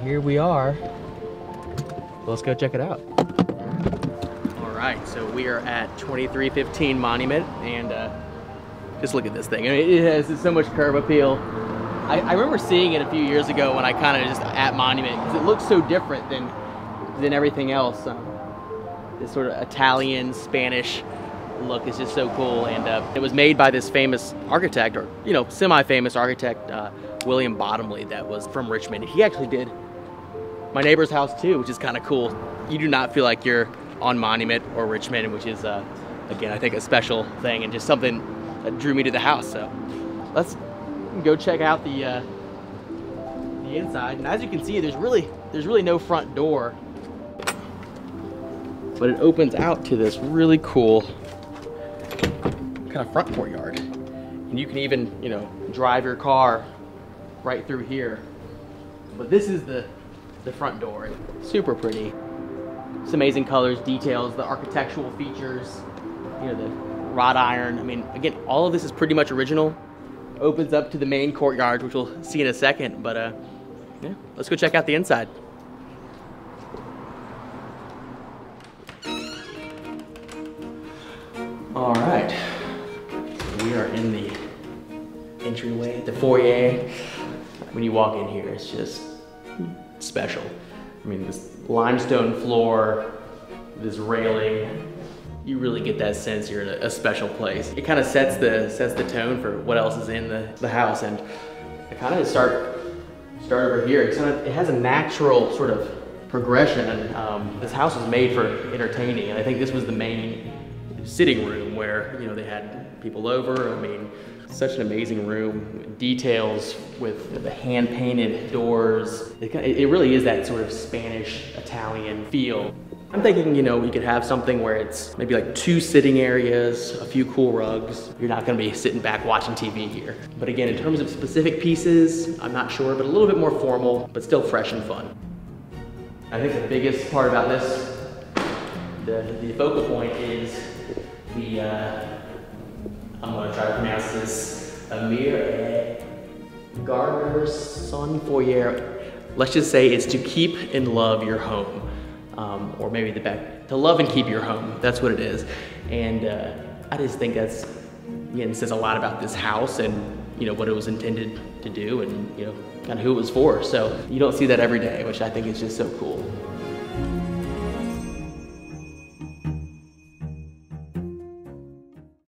here we are. Let's go check it out. All right, so we are at 2315 Monument, and just look at this thing. I mean, it has so much curb appeal. I remember seeing it a few years ago when I kind of just at Monument, because it looks so different than everything else. This sort of Italian, Spanish look is just so cool, and it was made by this famous architect, or semi-famous architect, William Bottomley, that was from Richmond. He actually did my neighbor's house too, which is kind of cool. You do not feel like you're on Monument or Richmond, which is again, I think a special thing and just something that drew me to the house. So let's go check out the inside. And as you can see, there's really no front door, but it opens out to this really cool kind of front courtyard, and you can even drive your car right through here. But this is the front door. Super pretty. It's amazing colors, details, the architectural features, the wrought iron. I mean, again, all of this is pretty much original. Opens up to the main courtyard, which we'll see in a second. But yeah, let's go check out the inside. All right. We are in the entryway, the foyer. When you walk in here, it's just special. I mean, this limestone floor, this railing, you really get that sense you're in a special place. It kind of sets the tone for what else is in the house. And I kind of start over here. It has a natural sort of progression. This house was made for entertaining, and I think this was the main sitting room where they had people over. I mean, such an amazing room. Details with the hand painted doors. It really is that sort of Spanish Italian feel. I'm thinking we could have something where it's maybe like 2 sitting areas, a few cool rugs. You're not gonna be sitting back watching TV here. But again, in terms of specific pieces, I'm not sure, but a little bit more formal, but still fresh and fun. I think the biggest part about this, the focal point is I'm gonna try to pronounce this, Amir Garnerson Foyer. Let's just say it's to keep and love your home. Or maybe to love and keep your home. That's what it is. And I just think that's, again, says a lot about this house and what it was intended to do, and kind of who it was for. So you don't see that every day, which I think is just so cool.